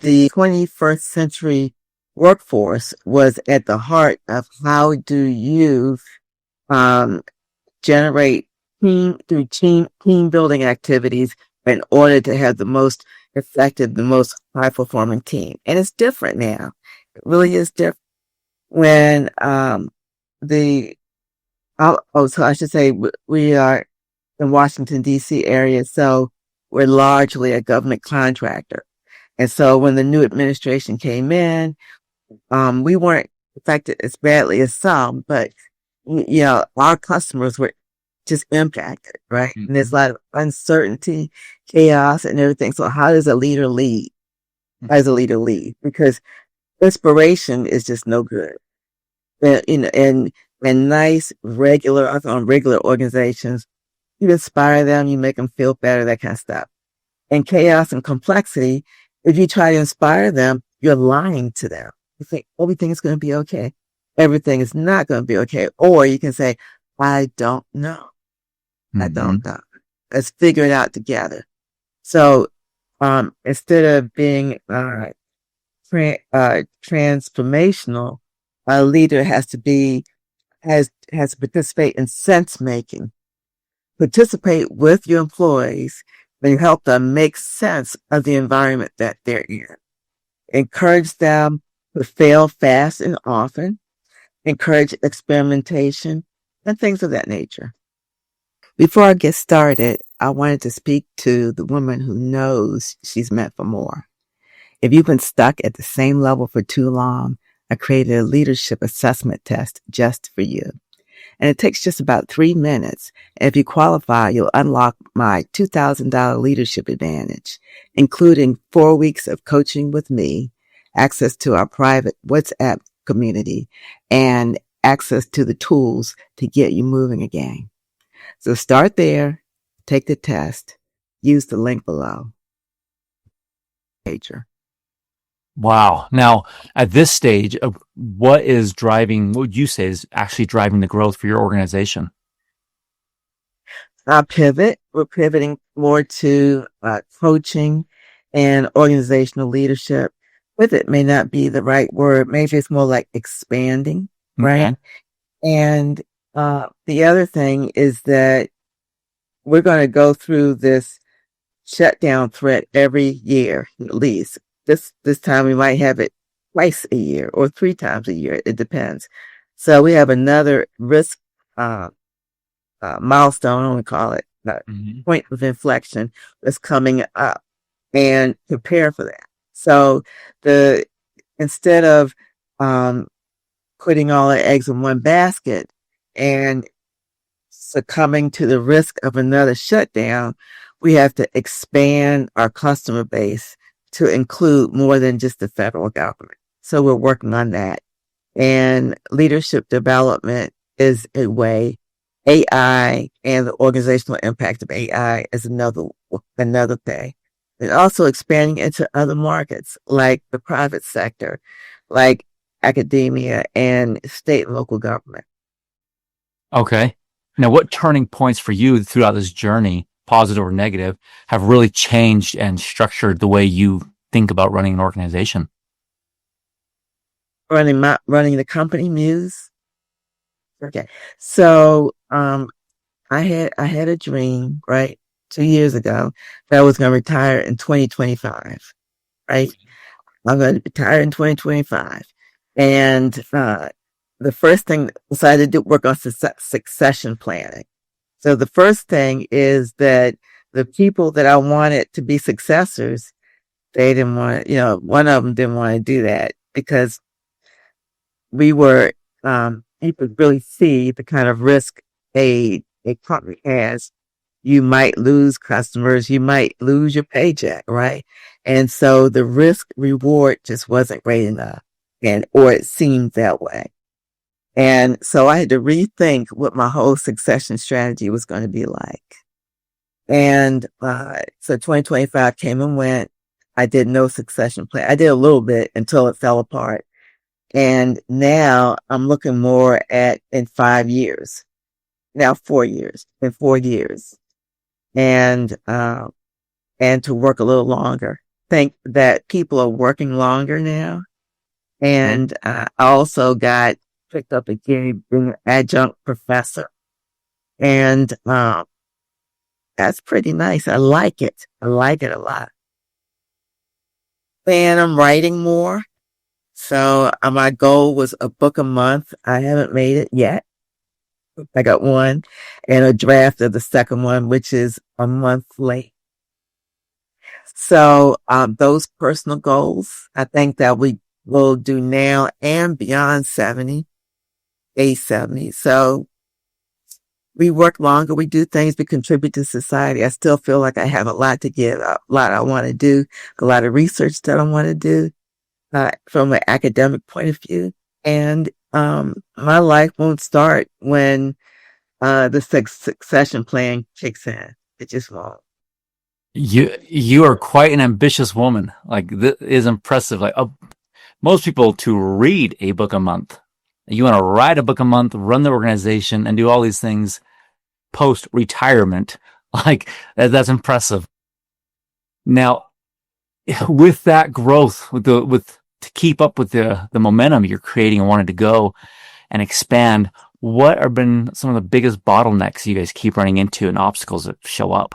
the 21st century workforce was at the heart of how do you um, generate team building activities in order to have the most effective, the most high performing team. And it's different now. It really is different when the so I should say we are in Washington D.C. area, so we're largely a government contractor. And so when the new administration came in, we weren't affected as badly as some, but our customers were just impacted, right? And there's a Mm-hmm. lot of uncertainty, chaos, and everything. So how does a leader lead? How does a leader lead? Because inspiration is just no good. And nice, regular, I call them regular organizations, you inspire them, you make them feel better, that kind of stuff. And chaos and complexity, if you try to inspire them, you're lying to them. You think everything is going to be okay. Everything is not going to be okay. Or you can say, I don't know. I Mm-hmm. don't know. Let's figure it out together. So, instead of being, transformational, a leader has to participate in sense making, participate with your employees and help them make sense of the environment that they're in. Encourage them to fail fast and often, encourage experimentation and things of that nature. Before I get started, I wanted to speak to the woman who knows she's meant for more. If you've been stuck at the same level for too long, I created a leadership assessment test just for you. And it takes just about 3 minutes. And if you qualify, you'll unlock my $2,000 leadership advantage, including 4 weeks of coaching with me, access to our private WhatsApp community, and access to the tools to get you moving again. So start there, take the test, use the link below. Pager. Wow. Now, at this stage, what would you say is actually driving the growth for your organization? Pivot. We're pivoting more to coaching and organizational leadership. Pivot may not be the right word. Maybe it's more like expanding, right? Okay. And the other thing is that we're going to go through this shutdown threat every year, at least. This time we might have it twice a year or 3 times a year. It depends. So we have another risk uh, milestone, I want to call it, Mm-hmm. point of inflection that's coming up, and prepare for that. So the instead of um, putting all our eggs in one basket and succumbing to the risk of another shutdown, we have to expand our customer base to include more than just the federal government. So we're working on that. And leadership development is a way. AI and the organizational impact of AI is another thing. And also expanding into other markets like the private sector, like academia and state and local government. Okay. Now, what turning points for you throughout this journey, positive or negative, have really changed and structured the way you think about running an organization? Running the company Muse. Okay. So, I had a dream, right? 2 years ago that I was going to retire in 2025, right? I'm going to retire in 2025. And, the first thing, so I had to work on succession planning. So the first thing is that the people that I wanted to be successors, they didn't want, one of them didn't want to do that because we were, you could really see the kind of risk a company has. You might lose customers, you might lose your paycheck, right? And so the risk reward just wasn't great enough, or it seemed that way. And so I had to rethink what my whole succession strategy was going to be like. And so 2025 came and went. I did no succession plan. I did a little bit until it fell apart. And now I'm looking more at in 5 years, now 4 years, in 4 years, and to work a little longer. think that people are working longer now. Okay. And I also got picked up again being an adjunct professor. And that's pretty nice. I like it. I like it a lot. And I'm writing more. So my goal was a book a month. I haven't made it yet. I got one and a draft of the second one, which is a month late. So those personal goals, I think that we will do now and beyond 70, age 70. So we work longer, we do things, we contribute to society. I still feel like I have a lot to give, a lot I want to do, a lot of research that I want to do from an academic point of view. And my life won't start when the succession plan kicks in. It just won't. You are quite an ambitious woman. Like this is impressive. Like most people to read a book a month. You want to write a book a month, run the organization, and do all these things post retirement. Like that's impressive. Now, with that growth, with to keep up with the momentum you're creating and wanting to go and expand, what have been some of the biggest bottlenecks you guys keep running into and obstacles that show up?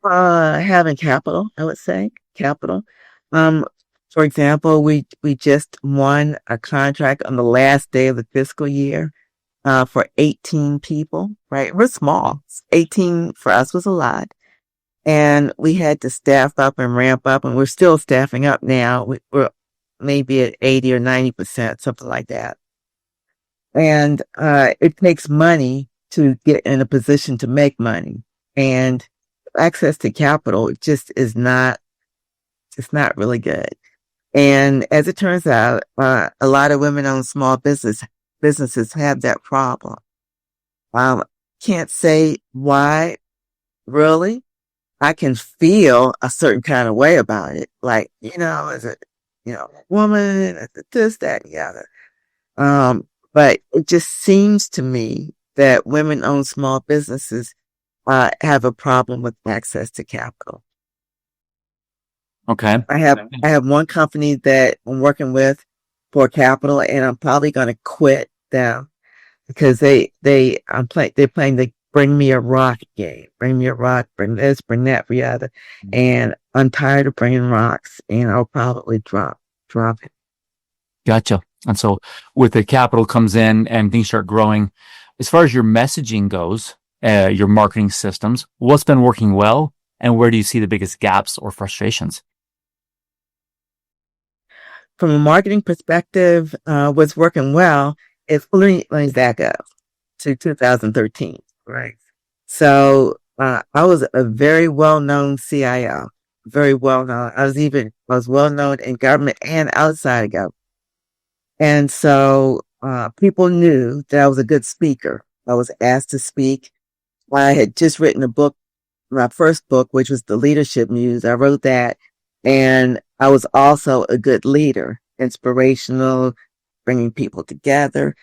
Having capital, I would say capital. Um, for example, we just won a contract on the last day of the fiscal year, for 18 people, right? We're small. 18 for us was a lot. And we had to staff up and ramp up, and we're still staffing up now. We're maybe at 80 or 90%, something like that. And it takes money to get in a position to make money. And access to capital just is not, it's not really good. And as it turns out, a lot of women-owned small businesses have that problem. Can't say why, really. I can feel a certain kind of way about it. Like, is it, woman, is it this, that, and the other. But it just seems to me that women-owned small businesses have a problem with access to capital. Okay. I have one company that I'm working with for capital, and I'm probably going to quit them because they're playing the bring me a rock game. Bring me a rock, bring this, bring that for the other. And I'm tired of bringing rocks, and I'll probably drop it. Gotcha. And so with the capital comes in and things start growing, as far as your messaging goes, your marketing systems, what's been working well and where do you see the biggest gaps or frustrations? From a marketing perspective, what's working well is let me back up to 2013, right? So I was a very well-known CIO, very well-known. I was well-known in government and outside of government. And so people knew that I was a good speaker. I was asked to speak. I had just written a book, my first book, which was The Leadership Muse. I wrote that. And I was also a good leader, inspirational, bringing people together.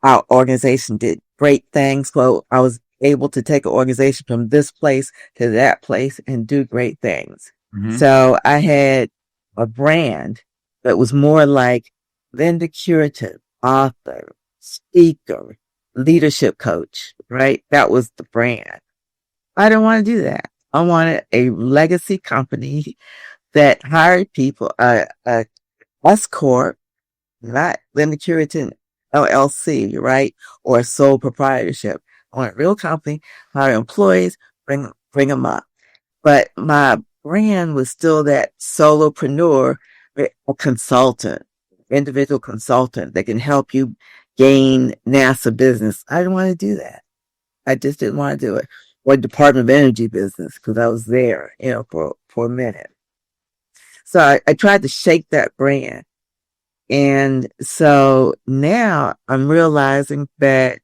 Our organization did great things. So I was able to take an organization from this place to that place and do great things. Mm-hmm. So I had a brand that was more like Linda Curative, author, speaker, leadership coach, right? That was the brand. I didn't want to do that. I wanted a legacy company that hired people, S Corp, not Linda Curitin LLC, right? Or sole proprietorship. I want a real company, hire employees, bring them up. But my brand was still that solopreneur, a consultant, individual consultant that can help you gain NASA business. I didn't want to do that. I just didn't want to do it. Or Department of Energy business because I was there, for a minute. So I tried to shake that brand. And so now I'm realizing that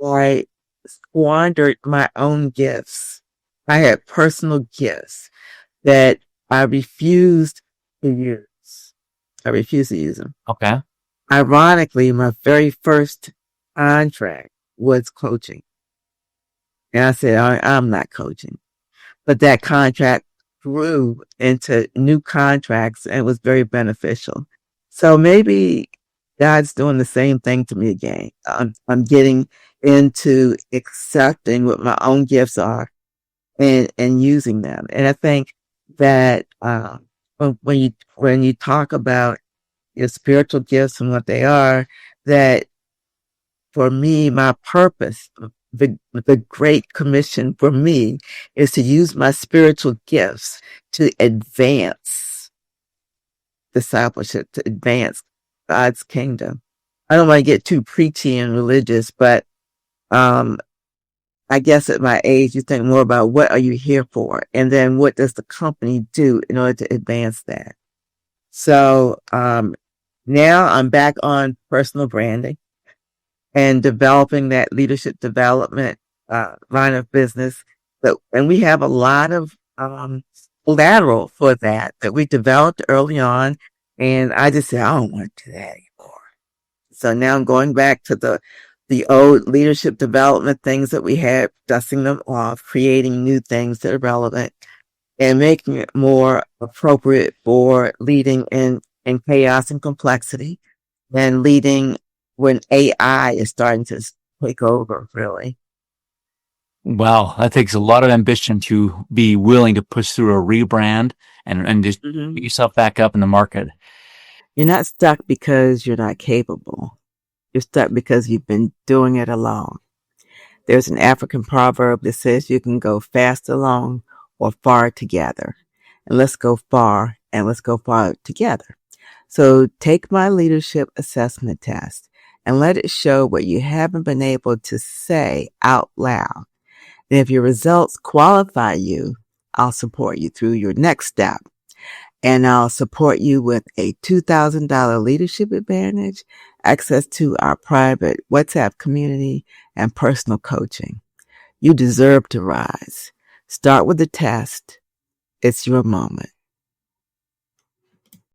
I squandered my own gifts. I had personal gifts that I refused to use. I refused to use them. Okay. Ironically, my very first contract was coaching. And I said, I'm not coaching. But that contract grew into new contracts and was very beneficial. So maybe God's doing the same thing to me again. I'm getting into accepting what my own gifts are and using them. And I think that when you talk about your spiritual gifts and what they are, that for me, my purpose, the great commission for me is to use my spiritual gifts to advance discipleship, to advance God's kingdom. I don't want to get too preachy and religious, but um, I guess at my age, you think more about what are you here for? And then what does the company do in order to advance that? So now I'm back on personal branding and developing that leadership development line of business. And we have a lot of collateral for that we developed early on. And I just said, I don't want to do that anymore. So now I'm going back to the old leadership development things that we had, dusting them off, creating new things that are relevant, and making it more appropriate for leading in chaos and complexity than leading when AI is starting to take over, really. Wow, that takes a lot of ambition to be willing to push through a rebrand and just Hmm. get yourself back up in the market. You're not stuck because you're not capable. You're stuck because you've been doing it alone. There's an African proverb that says you can go fast alone or far together. And let's go far and let's go far together. So take my leadership assessment test and let it show what you haven't been able to say out loud. And if your results qualify you, I'll support you through your next step. And I'll support you with a $2,000 leadership advantage, access to our private WhatsApp community, and personal coaching. You deserve to rise. Start with the test. It's your moment.